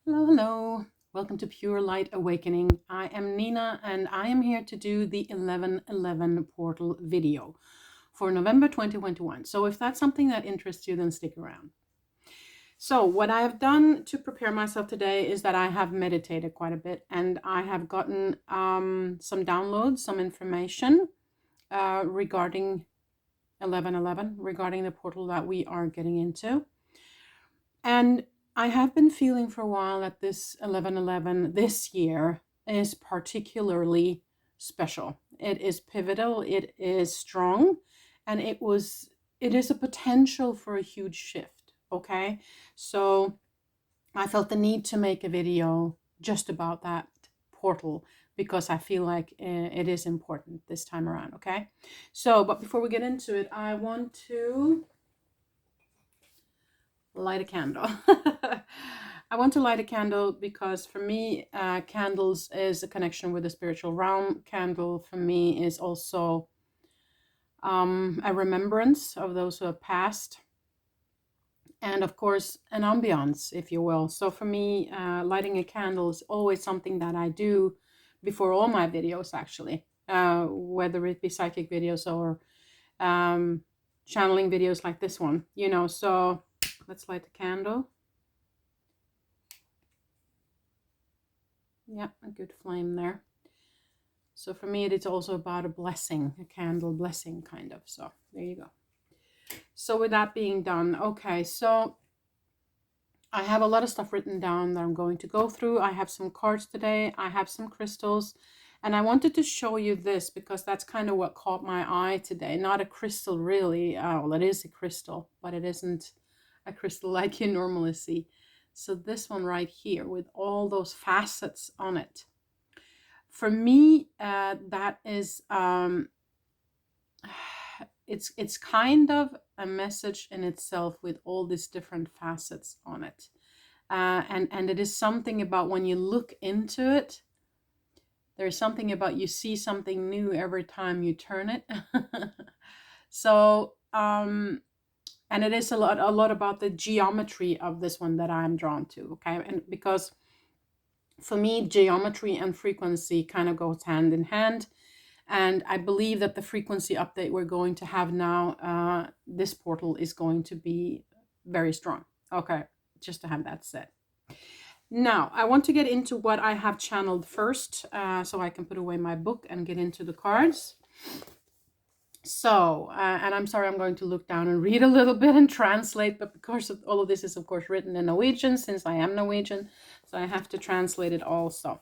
Hello, hello. Welcome to Pure Light Awakening. I am Nina and I am here to do the 11/11 portal video for November 2021. So if that's something that interests you, then stick around. So what I have done to prepare myself today is that I have meditated quite a bit and I have gotten some downloads, some information regarding 11/11, regarding the portal that we are getting into. And I have been feeling for a while that this 11/11 this year is particularly special. It is pivotal, it is strong, and it is a potential for a huge shift, okay? So I felt the need to make a video just about that portal because I feel like it is important this time around, okay? So, but before we get into it, I want to light a candle. I want to light a candle because for me, candles is a connection with the spiritual realm. Candle for me is also a remembrance of those who have passed. And of course, an ambiance, if you will. So for me, lighting a candle is always something that I do before all my videos, actually. Whether it be psychic videos or channeling videos like this one, you know, so let's light the candle. Yeah, a good flame there. So for me, it's also about a blessing, a candle blessing kind of. So there you go. So with that being done, okay, so I have a lot of stuff written down that I'm going to go through. I have some cards today. I have some crystals. And I wanted to show you this because that's kind of what caught my eye today. Not a crystal really. Well, it is a crystal, but it isn't a crystal like you normally see. So this one right here with all those facets on it. For me, that is, it's kind of a message in itself with all these different facets on it. And it is something about when you look into it, there's something about you see something new every time you turn it. So, and it is a lot about the geometry of this one that I'm drawn to, okay? And because for me, geometry and frequency kind of goes hand in hand. And I believe that the frequency update we're going to have now, this portal is going to be very strong. Okay, just to have that said. Now, I want to get into what I have channeled first, so I can put away my book and get into the cards. So, and I'm sorry, I'm going to look down and read a little bit and translate, but because of all of this is, of course, written in Norwegian, since I am Norwegian, so I have to translate it also.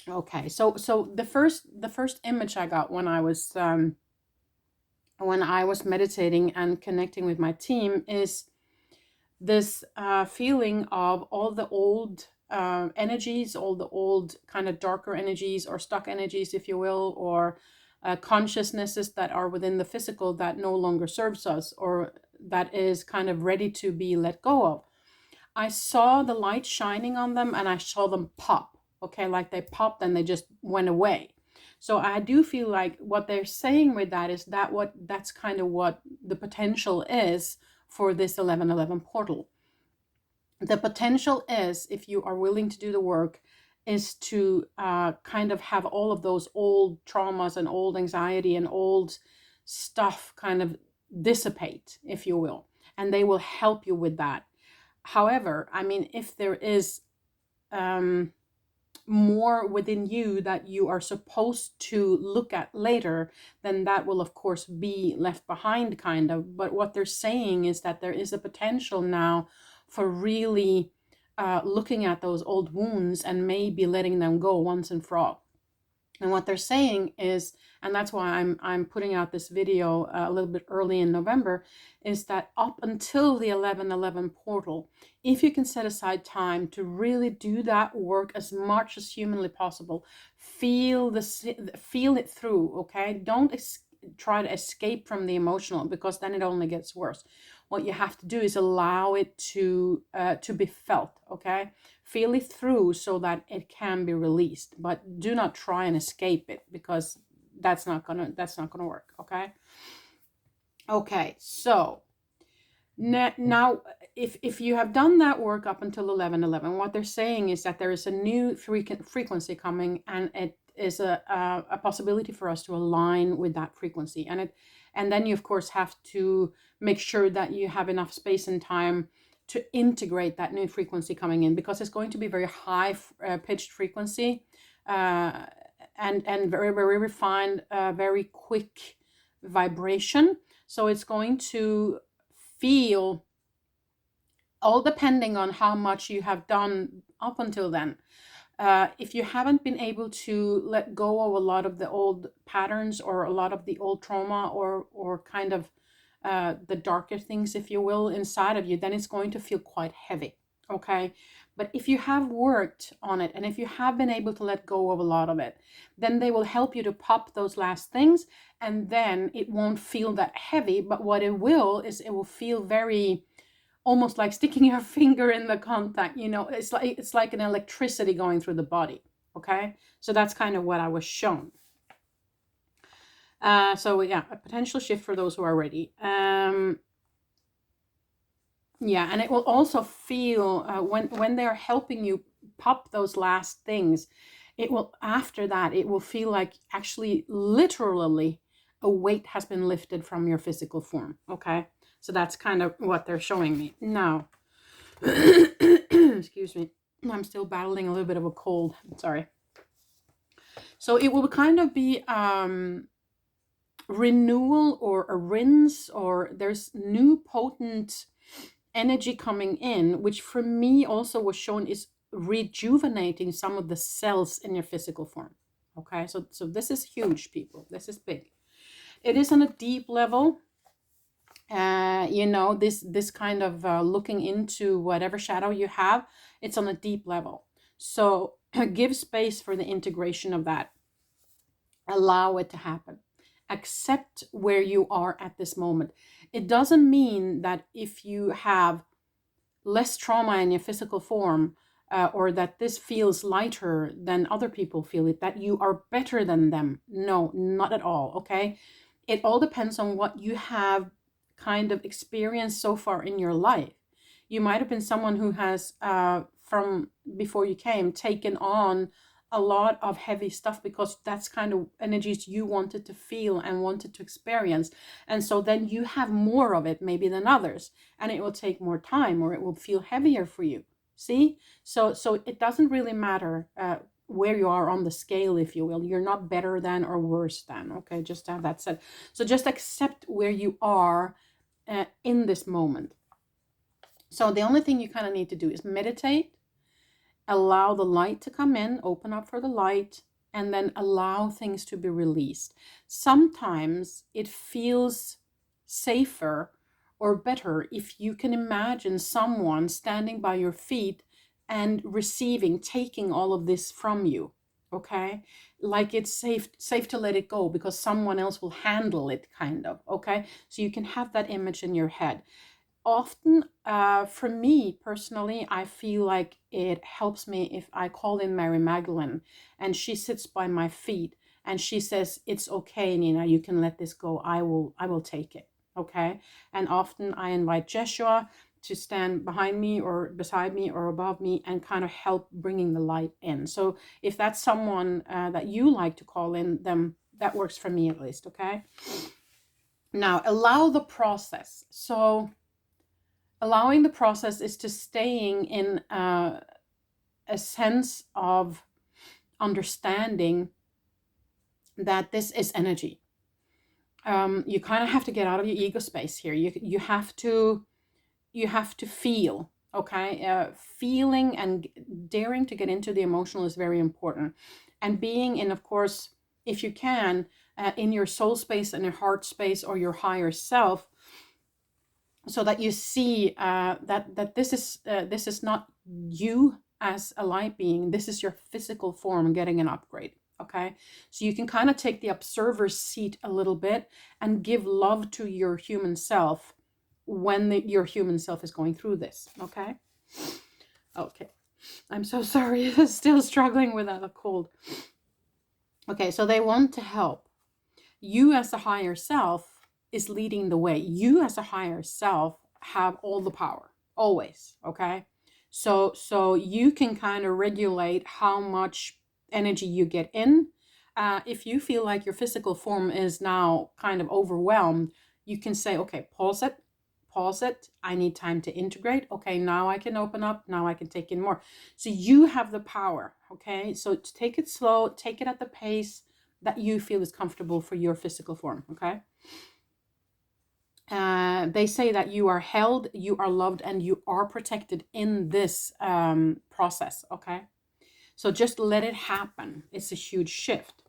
Okay, so the first image I got when I was meditating and connecting with my team is this feeling of all the old energies, all the old kind of darker energies or stuck energies, if you will, or consciousnesses that are within the physical that no longer serves us or that is kind of ready to be let go of. I saw the light shining on them and I saw them pop, okay, like they popped and they just went away. So I do feel like what they're saying with that is that that's kind of what the potential is for this 11/11 portal. The potential is, if you are willing to do the work, is to kind of have all of those old traumas and old anxiety and old stuff kind of dissipate, if you will, and they will help you with that. However, I mean, if there is more within you that you are supposed to look at later, then that will of course be left behind kind of. But what they're saying is that there is a potential now for really looking at those old wounds and maybe letting them go once and for all. And what they're saying is, and that's why I'm putting out this video a little bit early in November, is that up until the 11/11 portal, if you can set aside time to really do that work as much as humanly possible, feel it through, okay? Don't try to escape from the emotional, because then it only gets worse. What you have to do is allow it to be felt, okay? Feel it through so that it can be released, but do not try and escape it, because that's not gonna work, okay? Okay, so now if you have done that work up until 11:11, what they're saying is that there is a new frequency coming, and it is a possibility for us to align with that frequency. And then you of course have to make sure that you have enough space and time to integrate that new frequency coming in, because it's going to be very high pitched frequency, and very, very refined, very quick vibration. So it's going to feel, all depending on how much you have done up until then. If you haven't been able to let go of a lot of the old patterns, or a lot of the old trauma, or kind of the darker things, if you will, inside of you, then it's going to feel quite heavy. Okay. But if you have worked on it, and if you have been able to let go of a lot of it, then they will help you to pop those last things, and then it won't feel that heavy. But what it will is, it will feel very, almost like sticking your finger in the contact. It's like an electricity going through the body. Okay. So that's kind of what I was shown. So yeah, a potential shift for those who are ready. Yeah, and it will also feel, when they're helping you pop those last things, it will, after that, it will feel like actually literally a weight has been lifted from your physical form. Okay, so that's kind of what they're showing me now. Excuse me, I'm still battling a little bit of a cold. Sorry. So it will kind of be renewal, or a rinse, or there's new potent energy coming in, which for me also was shown is rejuvenating some of the cells in your physical form. Okay, so this is huge, people. This is big. It is on a deep level. This kind of looking into whatever shadow you have, it's on a deep level. So give space for the integration of that. Allow it to happen. Accept where you are at this moment. It doesn't mean that if you have less trauma in your physical form, or that this feels lighter than other people feel it, that you are better than them. No, not at all. Okay. It all depends on what you have kind of experienced so far in your life. You might have been someone who has, from before you came, taken on a lot of heavy stuff, because that's kind of energies you wanted to feel and wanted to experience. And so then you have more of it maybe than others, and it will take more time, or it will feel heavier for you. See? So it doesn't really matter where you are on the scale, if you will. You're not better than or worse than. Okay, just to have that said. So just accept where you are in this moment. So the only thing you kind of need to do is meditate, allow the light to come in, open up for the light, and then allow things to be released. Sometimes it feels safer or better if you can imagine someone standing by your feet and receiving, taking all of this from you. Okay, like it's safe to let it go, because someone else will handle it, kind of. Okay, so you can have that image in your head. Often, for me personally, I feel like it helps me if I call in Mary Magdalene, and she sits by my feet, and she says, "It's okay, Nina, you can let this go. I will take it." Okay. And often I invite Jeshua to stand behind me, or beside me, or above me, and kind of help bringing the light in. So if that's someone that you like to call in, then that works for me at least. Okay. Now allow the process. So allowing the process is to staying in a sense of understanding that this is energy. You kind of have to get out of your ego space here. You have to feel. Okay, feeling and daring to get into the emotional is very important, and being in, of course, if you can, in your soul space and your heart space, or your higher self, so that you see that this is not you as a light being. This is your physical form getting an upgrade. Okay, so you can kind of take the observer's seat a little bit and give love to your human self when your human self is going through this. Okay. I'm so sorry. Still struggling with a cold. Okay, so they want to help. You as a higher self is leading the way. You as a higher self have all the power. always. Okay. So you can kind of regulate how much energy you get in. If you feel like your physical form is now kind of overwhelmed, you can say, okay, pause it. I need time to integrate. Okay, now I can open up. Now I can take in more. So you have the power. Okay, so to take it slow, take it at the pace that you feel is comfortable for your physical form. Okay. They say that you are held, you are loved, and you are protected in this process. Okay. So just let it happen. It's a huge shift.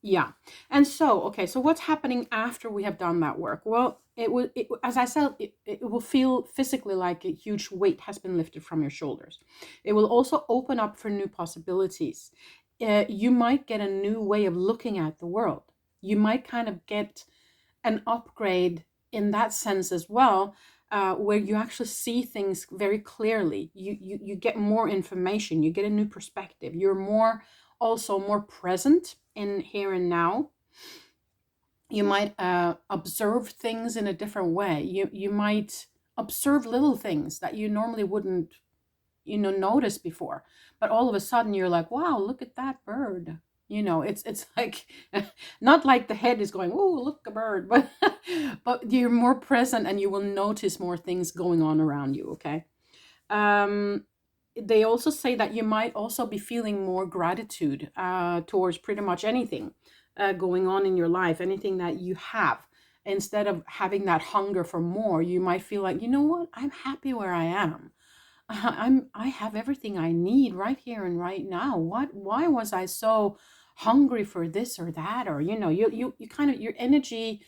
Yeah. And so, okay, so what's happening after we have done that work? Well, as I said, it will feel physically like a huge weight has been lifted from your shoulders. It will also open up for new possibilities. You might get a new way of looking at the world. You might kind of get an upgrade in that sense as well, where you actually see things very clearly. You get more information, you get a new perspective. You're also more present in here and now. You might observe things in a different way. You might observe little things that you normally wouldn't notice before, but all of a sudden you're like, wow, look at that bird. It's like not like the head is going, oh, look, a bird, but but you're more present and you will notice more things going on around you. Okay. They also say that you might also be feeling more gratitude towards pretty much anything going on in your life, anything that you have. Instead of having that hunger for more, you might feel like, you know what, I'm happy where I am. I have everything I need right here and right now. Why was I so hungry for this or that? Or you kind of, your energy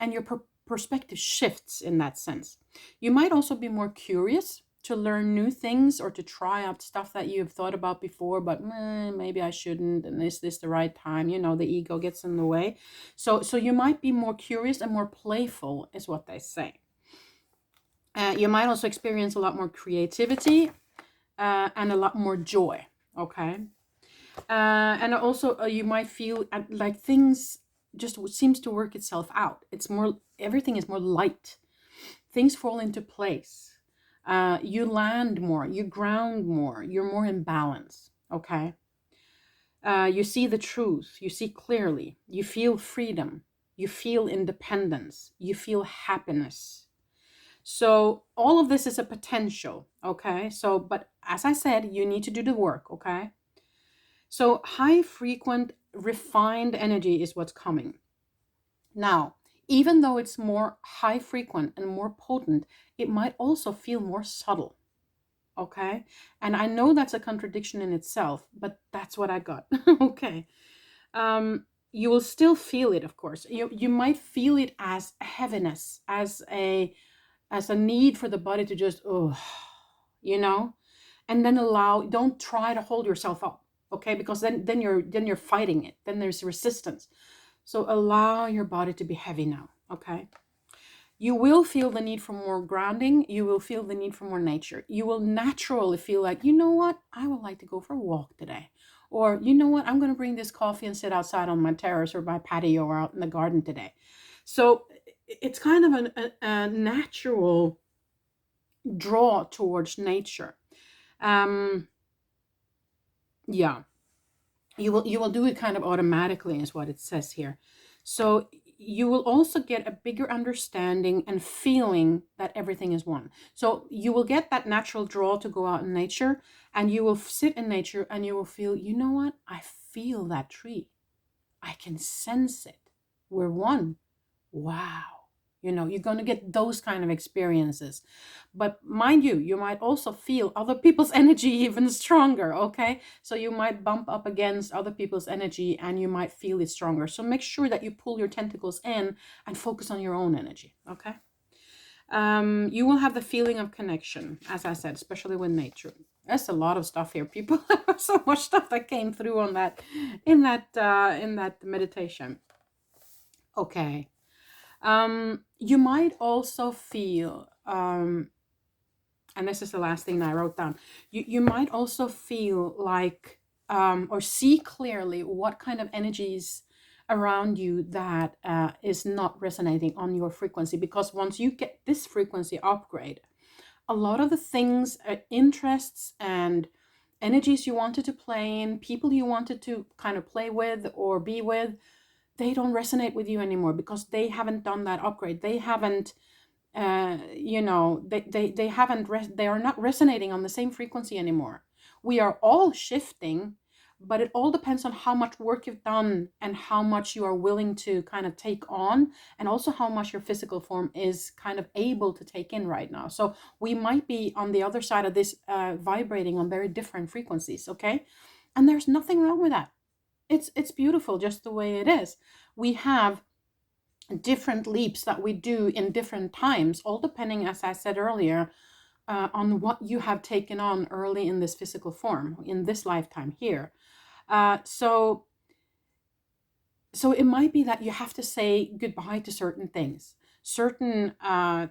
and your perspective shifts in that sense. You might also be more curious to learn new things or to try out stuff that you've thought about before, but maybe I shouldn't, and is this the right time? The ego gets in the way. So you might be more curious and more playful, is what they say. You might also experience a lot more creativity and a lot more joy. Okay. And also you might feel like things just seems to work itself out. Everything is more light. Things fall into place. You land more, you ground more, you're more in balance. Okay. You see the truth, you see clearly, you feel freedom, you feel independence, you feel happiness. So all of this is a potential. Okay. So, but as I said, you need to do the work. Okay. So high frequent, refined energy is what's coming. Now, even though it's more high frequent and more potent, it might also feel more subtle. Okay. And I know that's a contradiction in itself, but that's what I got. Okay. You will still feel it, of course. You might feel it as a heaviness, as a need for the body to just, and then don't try to hold yourself up. Okay. Because then you're fighting it. Then there's resistance. So allow your body to be heavy now. Okay. You will feel the need for more grounding. You will feel the need for more nature. You will naturally feel like, you know what? I would like to go for a walk today. Or, you know what? I'm going to bring this coffee and sit outside on my terrace or my patio or out in the garden today. So it's kind of a natural draw towards nature. Yeah. You will do it kind of automatically, is what it says here. So you will also get a bigger understanding and feeling that everything is one. So you will get that natural draw to go out in nature, and you will sit in nature and you will feel, you know what? I feel that tree. I can sense it. We're one. Wow. You're going to get those kind of experiences. But mind you, you might also feel other people's energy even stronger. Okay. So you might bump up against other people's energy and you might feel it stronger. So make sure that you pull your tentacles in and focus on your own energy. Okay. You will have the feeling of connection, as I said, especially with nature. There's a lot of stuff here, people. So much stuff that came through on that in that meditation. Okay. You might also feel, and this is the last thing that I wrote down, you might also feel like, or see clearly what kind of energies around you that is not resonating on your frequency. Because once you get this frequency upgrade, a lot of the things, interests and energies you wanted to play in, people you wanted to kind of play with or be with, they don't resonate with you anymore because they haven't done that upgrade. They haven't, they haven't, they are not resonating on the same frequency anymore. We are all shifting, but it all depends on how much work you've done and how much you are willing to kind of take on, and also how much your physical form is kind of able to take in right now. So we might be on the other side of this, vibrating on very different frequencies, okay? And there's nothing wrong with that. It's beautiful just the way it is. We have different leaps that we do in different times, all depending, as I said earlier, on what you have taken on early in this physical form, in this lifetime here. So it might be that you have to say goodbye to certain things, certain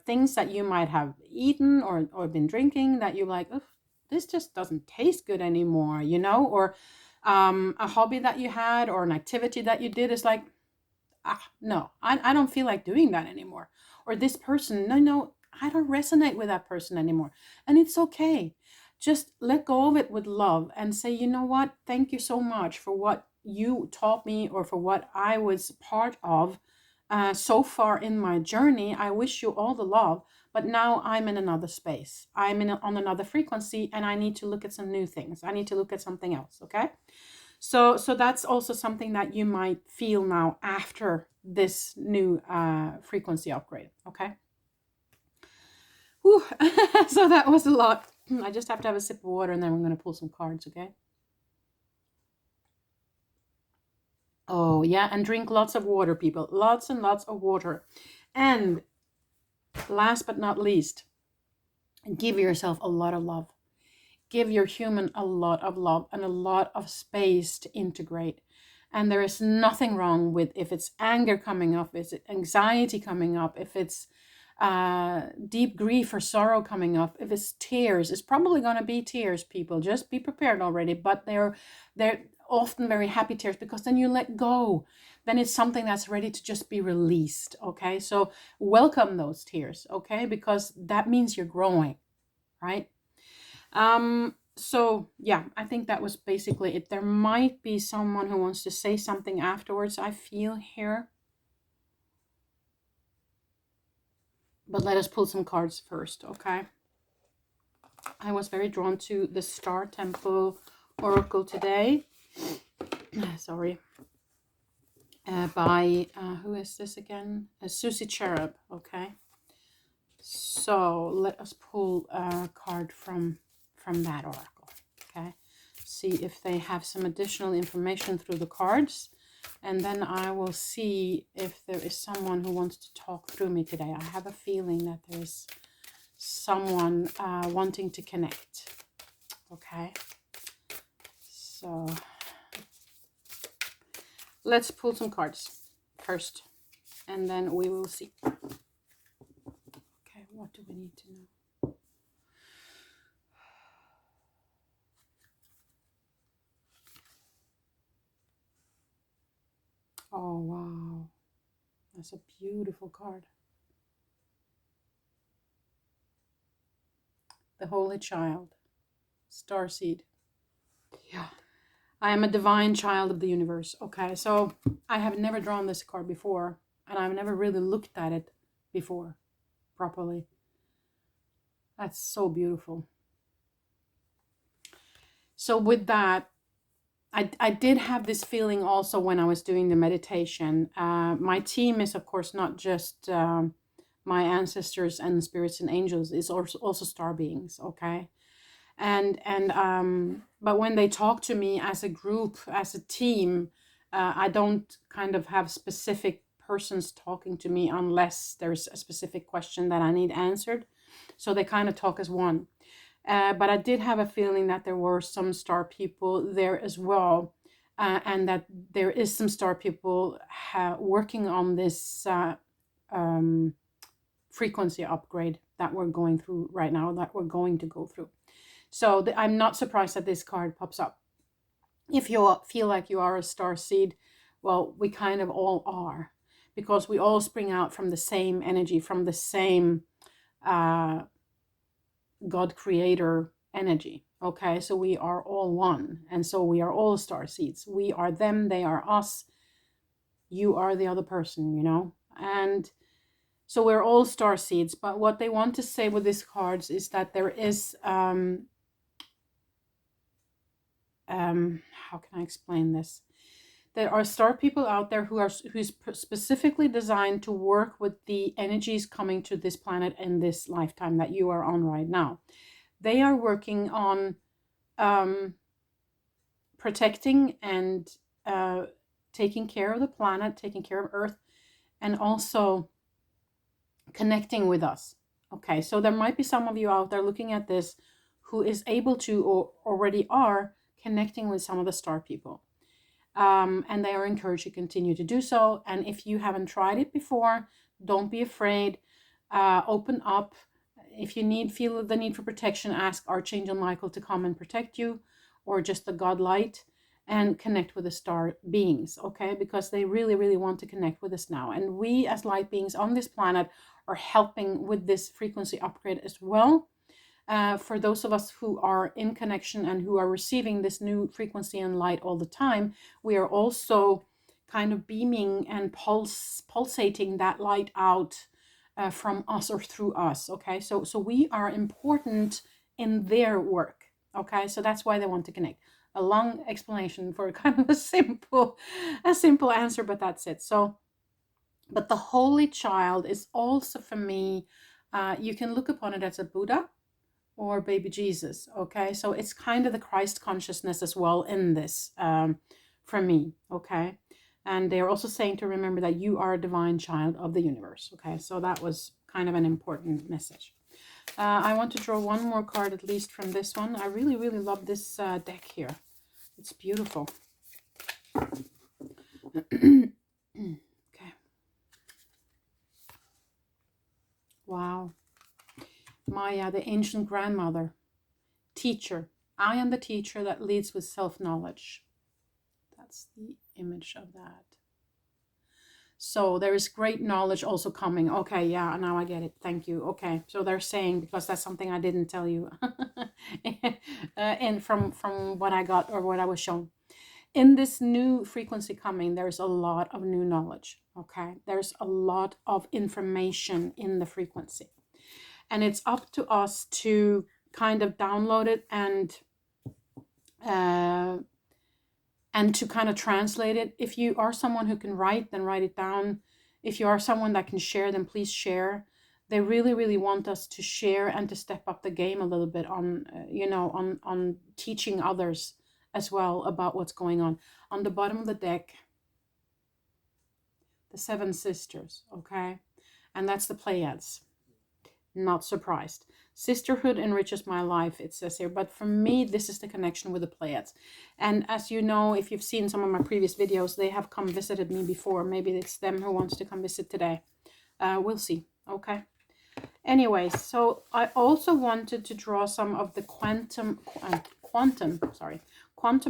things that you might have eaten or been drinking that you're like, oh, this just doesn't taste good anymore, or a hobby that you had or an activity that you did is like, no, I don't feel like doing that anymore. Or this person, no, I don't resonate with that person anymore. And it's okay. Just let go of it with love and say, you know what? Thank you so much for what you taught me or for what I was part of so far in my journey. I wish you all the love, but now I'm in another space. I'm on another frequency, and I need to look at some new things. I need to look at something else, okay? So that's also something that you might feel now after this new frequency upgrade, okay? Whew. So that was a lot. I just have to have a sip of water, and then we're going to pull some cards, okay? Oh, yeah, and drink lots of water, people. Lots and lots of water. And last but not least, give yourself a lot of love. Give your human a lot of love and a lot of space to integrate. And there is nothing wrong with if it's anger coming up, if it's anxiety coming up, if it's deep grief or sorrow coming up, if it's tears. It's probably going to be tears, people. Just be prepared already. But they're often very happy tears, because then you let go. Then it's something that's ready to just be released, okay? So welcome those tears, okay? Because that means you're growing, right? So yeah, I think that was basically it. There might be someone who wants to say something afterwards, I feel here. But let us pull some cards first, okay? I was very drawn to the Star Temple Oracle today. Sorry. By, who is this again? Susie Cherub, okay? So let us pull a card from that oracle, okay? See if they have some additional information through the cards, and then I will see if there is someone who wants to talk through me today. I have a feeling that there's someone wanting to connect, okay? So let's pull some cards first, and then we will see. Okay, what do we need to know? Oh, wow. That's a beautiful card. The Holy Child. Starseed. Yeah. I am a divine child of the universe. Okay, so I have never drawn this card before, and I've never really looked at it before properly. That's so beautiful. So with that, I did have this feeling also when I was doing the meditation. My team is, of course, not just my ancestors and spirits and angels. It's also star beings, okay? But when they talk to me as a group, as a team, I don't kind of have specific persons talking to me unless there's a specific question that I need answered. So they kind of talk as one. But I did have a feeling that there were some star people there as well, and that there is some star people working on this frequency upgrade that we're going through right now, that we're going to go through. So I'm not surprised that this card pops up. If you feel like you are a star seed, Well, we kind of all are, because we all spring out from the same energy, from the same God creator energy. Okay, so we are all one, and so we are all star seeds. We are them, they are us, you are the other person, you know. And so we're all star seeds. But what they want to say with these cards is that there is how can I explain this? There are star people out there who's specifically designed to work with the energies coming to this planet in this lifetime that you are on right now. They are working on protecting and taking care of the planet, taking care of Earth, and also connecting with us. Okay, so there might be some of you out there looking at this who is able to, or already are, connecting with some of the star people. And they are encouraged to continue to do so. And if you haven't tried it before, don't be afraid. Open up. If you feel the need for protection, ask Archangel Michael to come and protect you, or just the God light, and connect with the star beings, okay? Because they really, really want to connect with us now. And we as light beings on this planet are helping with this frequency upgrade as well. For those of us who are in connection and who are receiving this new frequency and light all the time, we are also kind of beaming and pulsating that light out from us or through us. Okay, so we are important in their work. Okay, so that's why they want to connect. A long explanation for kind of a simple answer, but that's it. So, but the Holy Child is also, for me, you can look upon it as a Buddha or baby Jesus. Okay, so it's kind of the Christ consciousness as well in this, for me. Okay, and they're also saying to remember that you are a divine child of the universe. Okay, so that was kind of an important message. I want to draw one more card at least from this one. I really, really love this deck here. It's beautiful. Okay. Wow. Maya, the ancient grandmother, teacher. I am the teacher that leads with self-knowledge. That's the image of that. So there is great knowledge also coming. Okay, yeah, now I get it. Thank you. Okay, so they're saying, because that's something I didn't tell you, and from what I got or what I was shown. In this new frequency coming, there's a lot of new knowledge. Okay, there's a lot of information in the frequency. And it's up to us to kind of download it and to kind of translate it. If you are someone who can write, then write it down. If you are someone that can share, then please share. They really, really want us to share and to step up the game a little bit on, on teaching others as well about what's going on. On the bottom of the deck, the 7 sisters, okay? And that's the Pleiades. Not surprised. Sisterhood enriches my life, it says here. But for me, this is the connection with the Pleiades. And as you know, if you've seen some of my previous videos, they have come visited me before. Maybe it's them who wants to come visit today. We'll see. Okay. Anyways, so I also wanted to draw some of the Quantum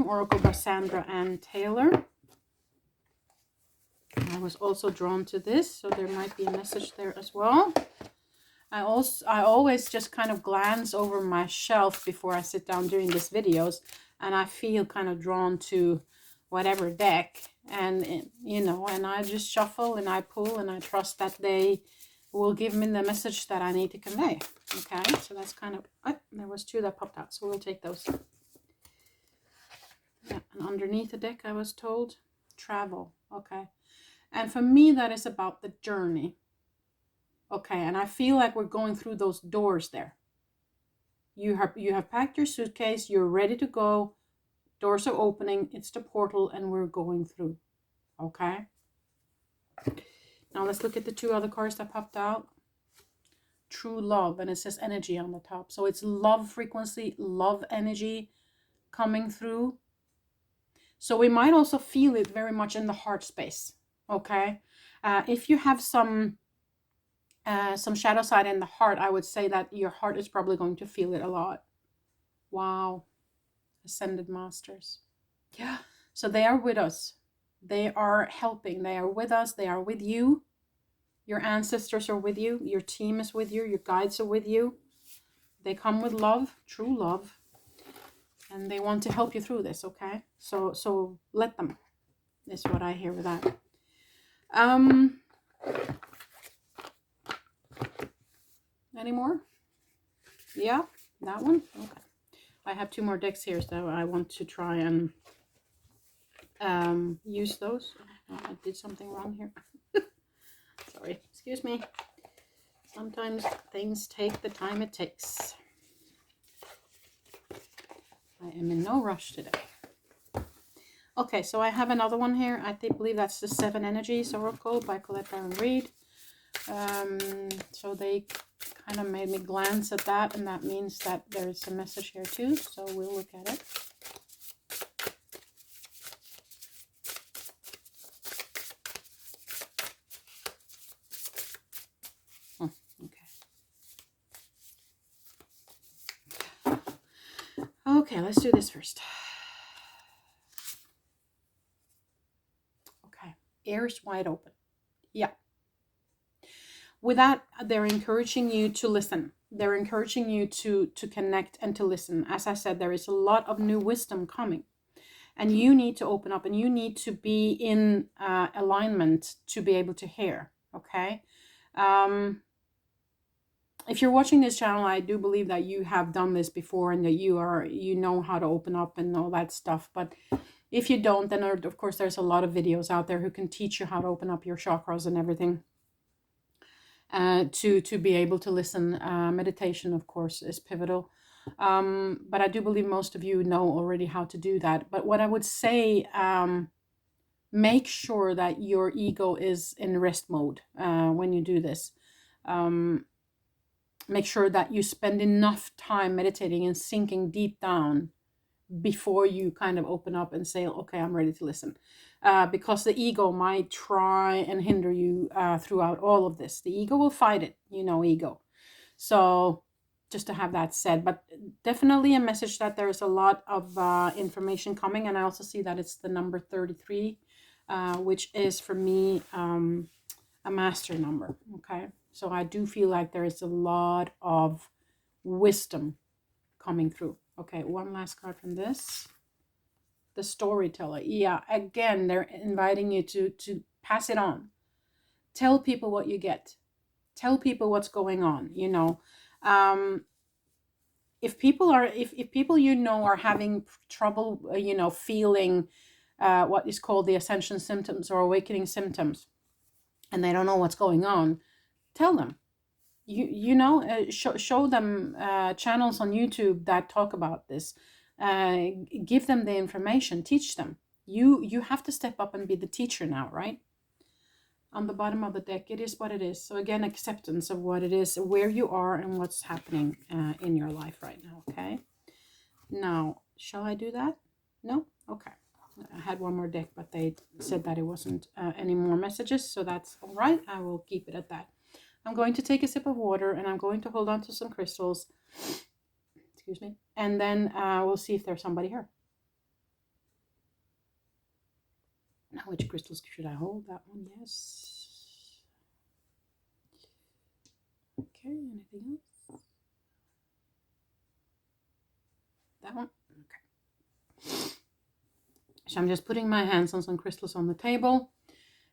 Oracle by Sandra Ann Taylor. I was also drawn to this, so there might be a message there as well. I always just kind of glance over my shelf before I sit down during these videos, and I feel kind of drawn to whatever deck, and and I just shuffle and I pull and I trust that they will give me the message that I need to convey. Okay, so that's kind of, there was 2 that popped out, so we'll take those. Yeah, and underneath the deck I was told travel. Okay, and for me that is about the journey. Okay, and I feel like we're going through those doors there. You have packed your suitcase, you're ready to go, doors are opening, it's the portal, and we're going through. Okay? Now let's look at the 2 other cards that popped out. True love, and it says energy on the top. So it's love frequency, love energy coming through. So we might also feel it very much in the heart space. Okay? If you have some shadow side in the heart, I would say that your heart is probably going to feel it a lot. Wow. Ascended Masters. Yeah. So they are with us. They are helping. They are with us. They are with you. Your ancestors are with you. Your team is with you. Your guides are with you. They come with love, true love, and they want to help you through this, okay? So let them, is what I hear with that. Any more? Yeah, that one? Okay. I have 2 more decks here, so I want to try and use those. Oh, I did something wrong here. Sorry, excuse me. Sometimes things take the time it takes. I am in no rush today. Okay, so I have another one here. I believe that's the 7 Energies Oracle by Colette Baron Reid. So they kind of made me glance at that, and that means that there's a message here too. So we'll look at it. Okay, let's do this first. Okay, ears wide open. Yeah. With that, they're encouraging you to listen. They're encouraging you to connect and to listen. As I said, there is a lot of new wisdom coming. And you need to open up, and you need to be in alignment to be able to hear, okay? If you're watching this channel, I do believe that you have done this before and that you know how to open up and all that stuff. But if you don't, then of course there's a lot of videos out there who can teach you how to open up your chakras and everything. To be able to listen. Meditation, of course, is pivotal. But I do believe most of you know already how to do that. But what I would say, make sure that your ego is in rest mode when you do this. Make sure that you spend enough time meditating and sinking deep down before you kind of open up and say, okay, I'm ready to listen. Because the ego might try and hinder you throughout all of this. The ego will fight it, ego. So just to have that said, but definitely a message that there's a lot of information coming. And I also see that it's the number 33, which is for me a master number. Okay. So I do feel like there is a lot of wisdom coming through. Okay, one last card from this. The storyteller. Yeah, again, they're inviting you to pass it on. Tell people what you get. Tell people what's going on, if people are if people are having trouble feeling what is called the ascension symptoms or awakening symptoms, and they don't know what's going on, tell them. Show them channels on YouTube that talk about this. Give them the information, teach them. You have to step up and be the teacher now, right? On the bottom of the deck, it is what it is. So again, acceptance of what it is, where you are and what's happening in your life right now. Okay, now shall I do that? No? Okay, I had one more deck, but they said that it wasn't any more messages, so that's all right. I will keep it at that. I'm going to take a sip of water, and I'm going to hold on to some crystals. Excuse me. And then we'll see if there's somebody here. Now, which crystals should I hold? That one, yes. Okay, anything else? That one? Okay. So I'm just putting my hands on some crystals on the table.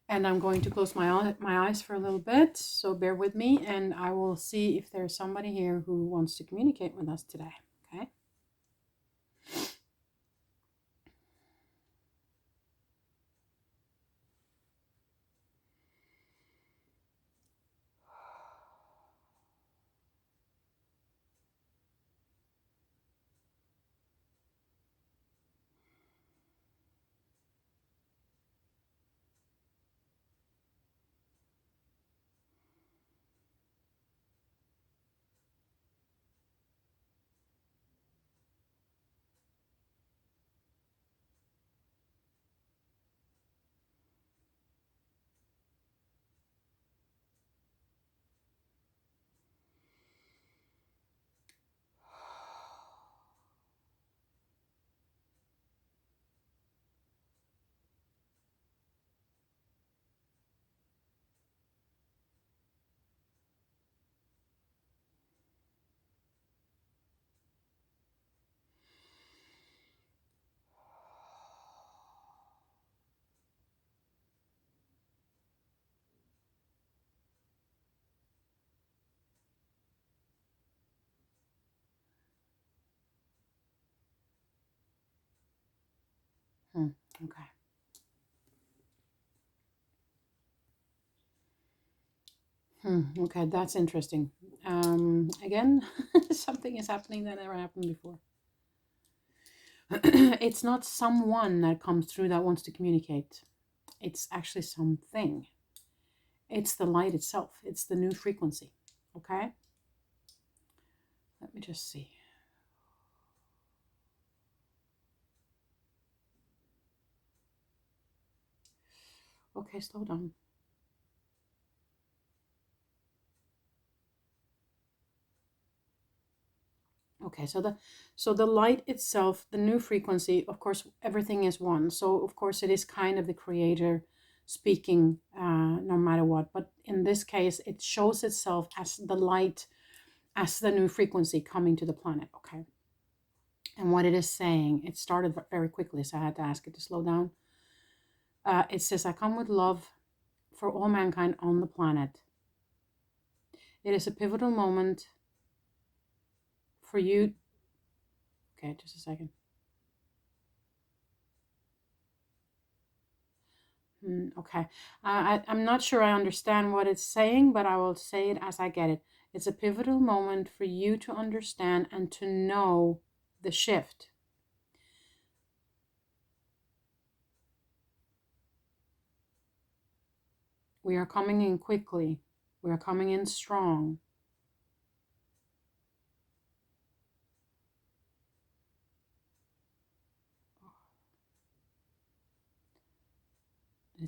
And I'm going to close my eyes for a little bit, so bear with me, and I will see if there's somebody here who wants to communicate with us today, okay? Okay. Okay, that's interesting. Again, something is happening that never happened before. It's not someone that comes through that wants to communicate. It's actually something. It's the light itself. It's the new frequency. Okay? Let me just see. Okay, slow down. Okay, so the light itself, the new frequency, of course, everything is one. So of course it is kind of the creator speaking, no matter what. But in this case, it shows itself as the light, as the new frequency coming to the planet. Okay. And what it is saying, it started very quickly, so I had to ask it to slow down. It says, I come with love for all mankind on the planet. It is a pivotal moment for you. Okay, just a second. Okay. I'm not sure I understand what it's saying, but I will say it as I get it. It's a pivotal moment for you to understand and to know the shift. We are coming in quickly. We are coming in strong.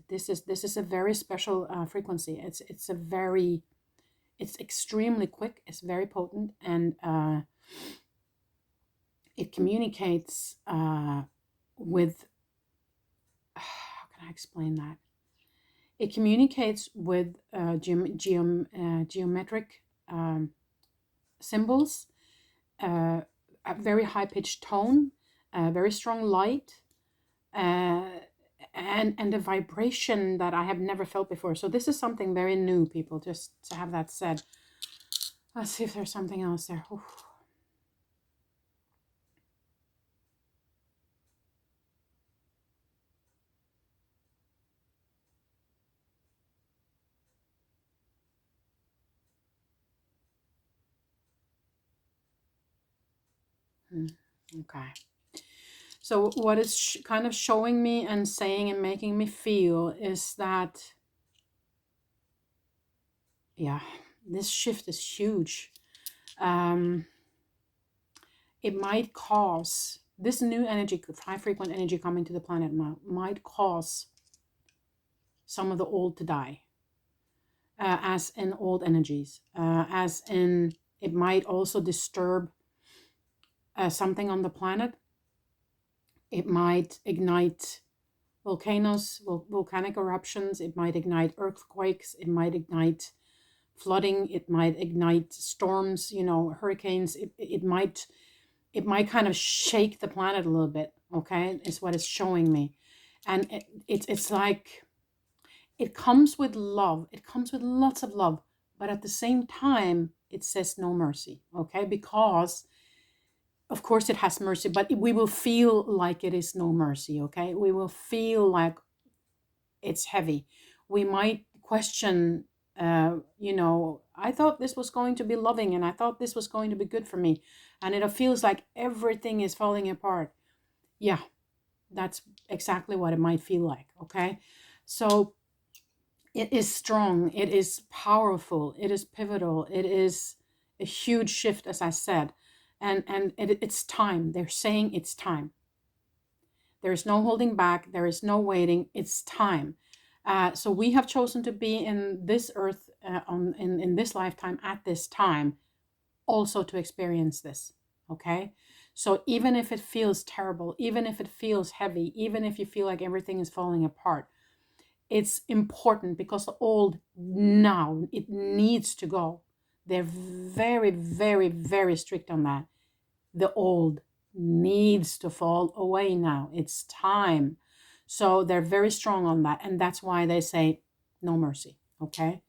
This is a very special frequency. It's extremely quick. It's very potent, and it communicates with. How can I explain that? It communicates with geometric symbols, a very high pitched tone, a very strong light. And a vibration that I have never felt before. So this is something very new, people, just to have that said. Let's see if there's something else there. Oof. Okay. So what it's kind of showing me and saying and making me feel is that, yeah, this shift is huge. It might cause this new energy, high frequent energy coming to the planet might cause some of the old to die, as in old energies, as in it might also disturb something on the planet. It might ignite volcanoes, volcanic eruptions. It might ignite earthquakes. It might ignite flooding. It might ignite storms, hurricanes. It might kind of shake the planet a little bit. Okay, is what it's showing me. And it's like it comes with love. It comes with lots of love. But at the same time, it says no mercy. Okay, because of course it has mercy, but we will feel like it is no mercy. Okay, we will feel like it's heavy. We might question, I thought this was going to be loving, and I thought this was going to be good for me, and it feels like everything is falling apart. Yeah, that's exactly what it might feel like. Okay, so it is strong, it is powerful, it is pivotal, it is a huge shift, as I said. And it's time. They're saying it's time. There is no holding back. There is no waiting. It's time. So we have chosen to be in this earth, in this lifetime, at this time, also to experience this. Okay? So even if it feels terrible, even if it feels heavy, even if you feel like everything is falling apart, it's important, because the old now, it needs to go. They're very, very, very strict on that. The old needs to fall away now. It's time. So they're very strong on that. And that's why they say no mercy. Okay.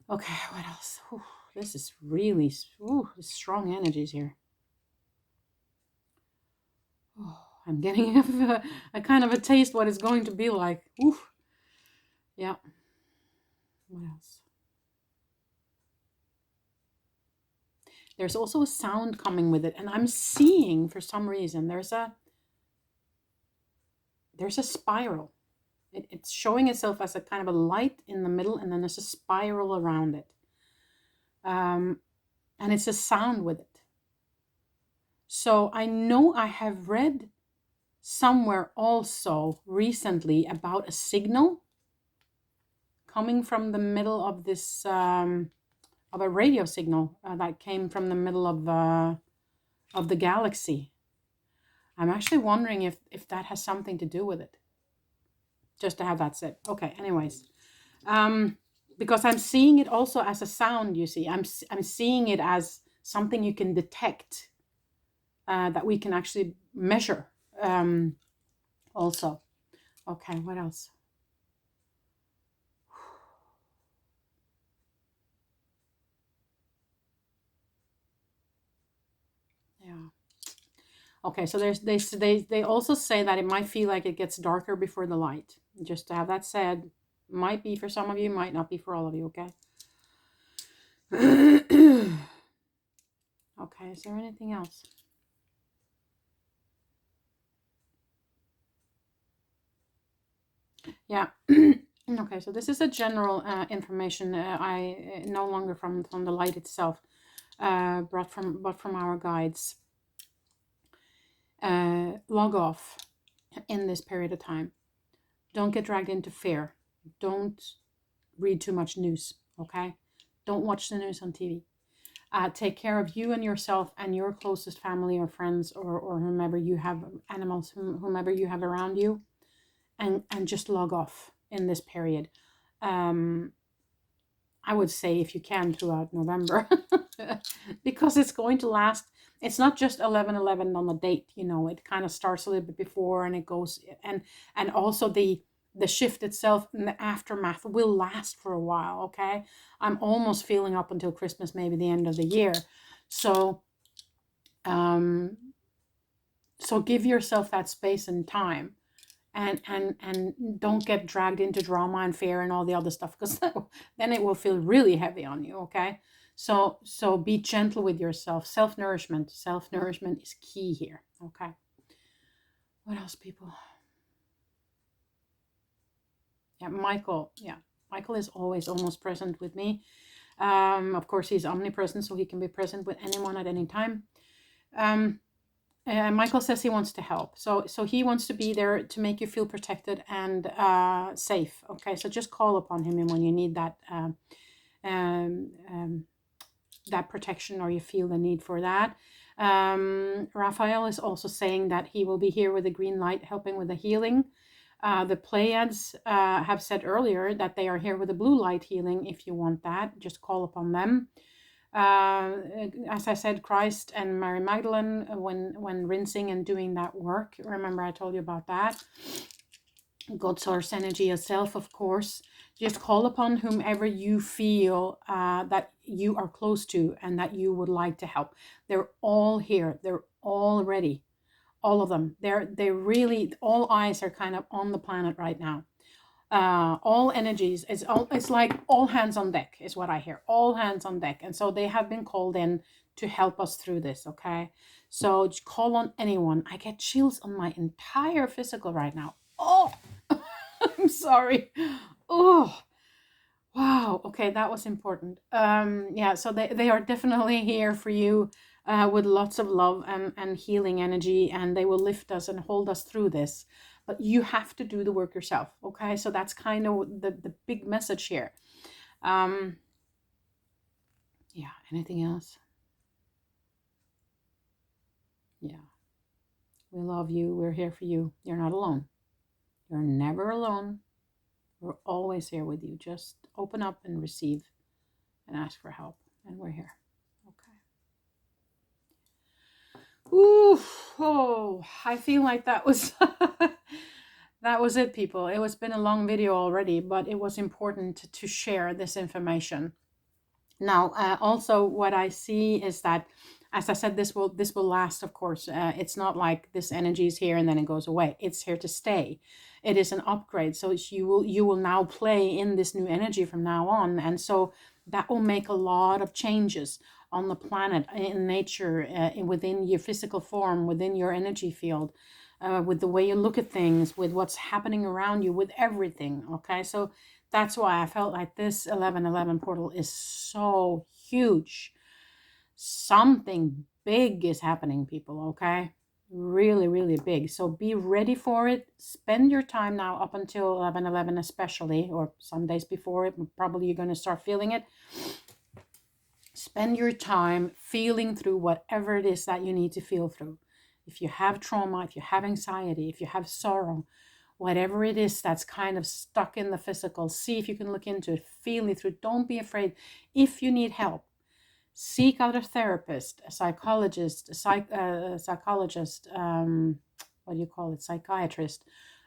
Okay. What else? Whew, this is really strong energies here. Oh, I'm getting a kind of a taste what it's going to be like. Oof. Yeah. What else? There's also a sound coming with it, and I'm seeing, for some reason, there's a spiral. It's showing itself as a kind of a light in the middle, and then there's a spiral around it. And it's a sound with it. So I know I have read somewhere also recently about a signal coming from the middle of this of a radio signal that came from the middle of the galaxy. I'm actually wondering if that has something to do with it. Just to have that said. Okay, anyways. Because I'm seeing it also as a sound, you see. I'm seeing it as something you can detect, that we can actually measure also. Okay, what else? Yeah. Okay, so they also say that it might feel like it gets darker before the light. Just to have that said, might be for some of you, might not be for all of you, okay? Okay, is there anything else? Yeah. Okay, so this is a general information I no longer from the light itself, but from our guides. Log off in this period of time. Don't get dragged into fear. Don't read too much news, okay? Don't watch the news on TV. Take care of you and yourself and your closest family or friends or whomever you have, animals, whomever you have around you, and just log off in this period. I would say if you can throughout November, because it's going to last. It's not just 11/11 on the date, you know, it kind of starts a little bit before and it goes, and also the shift itself and the aftermath will last for a while, okay? I'm almost feeling up until Christmas, maybe the end of the year. So, so give yourself that space and time. And don't get dragged into drama and fear and all the other stuff, because then it will feel really heavy on you, okay? So be gentle with yourself. Self-nourishment is key here, okay? What else, people? Yeah, Michael is always almost present with me. Of course, he's omnipresent, so he can be present with anyone at any time. Michael says he wants to help. So he wants to be there to make you feel protected and safe. Okay, so just call upon him when you need that that protection, or you feel the need for that. Raphael is also saying that he will be here with the green light, helping with the healing. The Pleiades have said earlier that they are here with the blue light healing. If you want that, just call upon them. As I said, Christ and Mary Magdalene, when rinsing and doing that work, remember I told you about that. God source energy itself, of course. Just call upon whomever you feel that you are close to and that you would like to help. They're all here. They're all ready. All of them. They really, all eyes are kind of on the planet right now. All energies, it's like all hands on deck is what I hear. All hands on deck. And so they have been called in to help us through this, okay? So just call on anyone. I get chills on my entire physical right now. Oh, I'm sorry. Oh, wow. Okay, that was important. Yeah, so they are definitely here for you with lots of love and healing energy, and they will lift us and hold us through this. But you have to do the work yourself, okay? So that's kind of the big message here. Yeah, anything else? Yeah. We love you. We're here for you. You're not alone. You're never alone. We're always here with you. Just open up and receive and ask for help. And we're here. Okay. Ooh, oh, I feel like that was that was it, people. It was been a long video already, but it was important to share this information. Now, also what I see is that As I said, this will last, of course. It's not like this energy is here and then it goes away. It's here to stay. It is an upgrade. So you will now play in this new energy from now on. And so that will make a lot of changes on the planet, in nature, within your physical form, within your energy field, with the way you look at things, with what's happening around you, with everything. Okay, so that's why I felt like this 1111 portal is so huge. Something big is happening, people. Okay, really, really big. So be ready for it. Spend your time now up until 1111, especially, or some days before it. Probably you're going to start feeling it. Spend your time feeling through whatever it is that you need to feel through. If you have trauma, if you have anxiety, if you have sorrow, whatever it is that's kind of stuck in the physical, see if you can look into it, feel it through. Don't be afraid. If you need help, seek out a therapist, a psychologist, psychologist, what do you call it, psychiatrist,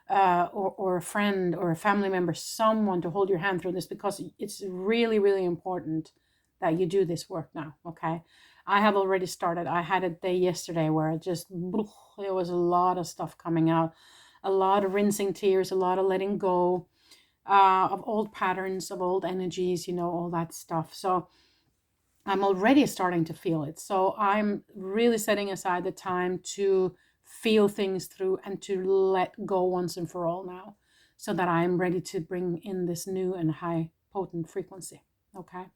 or a friend or a family member, someone to hold your hand through this, because it's really, really important that you do this work now. Okay, I have already started. I had a day yesterday where it was a lot of stuff coming out, a lot of rinsing tears, a lot of letting go of old patterns, of old energies, all that stuff. So I'm already starting to feel it. So I'm really setting aside the time to feel things through and to let go once and for all now, so that I'm ready to bring in this new and high potent frequency. Okay.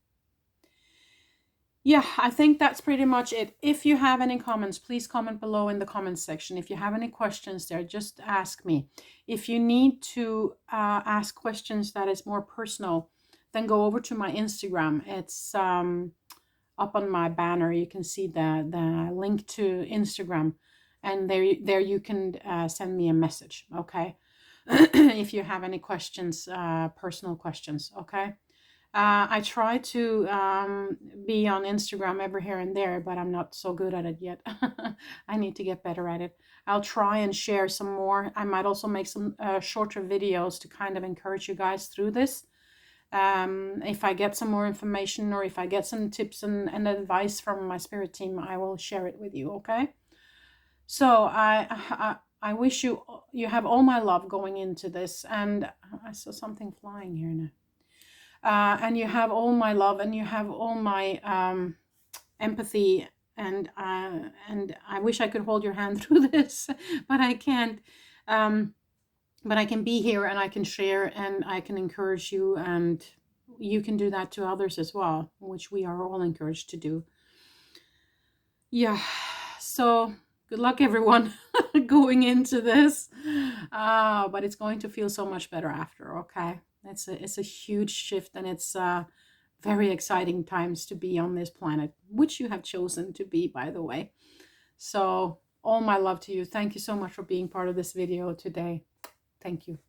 Yeah, I think that's pretty much it. If you have any comments, please comment below in the comments section. If you have any questions there, just ask me. If you need to ask questions that is more personal, then go over to my Instagram. It's up on my banner. You can see the link to Instagram, and there you can send me a message. Okay. If you have any questions, personal questions. Okay. I try to be on Instagram every here and there, but I'm not so good at it yet. I need to get better at it. I'll try and share some more. I might also make some shorter videos to kind of encourage you guys through this. If I get some more information, or if I get some tips and advice from my spirit team, I will share it with you. Okay. So I wish you have all my love going into this. And I saw something flying here now. And you have all my love, and you have all my empathy, and I wish I could hold your hand through this, but I can't. But I can be here, and I can share, and I can encourage you, and you can do that to others as well, which we are all encouraged to do. Yeah, so good luck, everyone, going into this, but it's going to feel so much better after. Okay. It's a huge shift, and it's very exciting times to be on this planet, which you have chosen to be, by the way. So all my love to you. Thank you so much for being part of this video today. Thank you.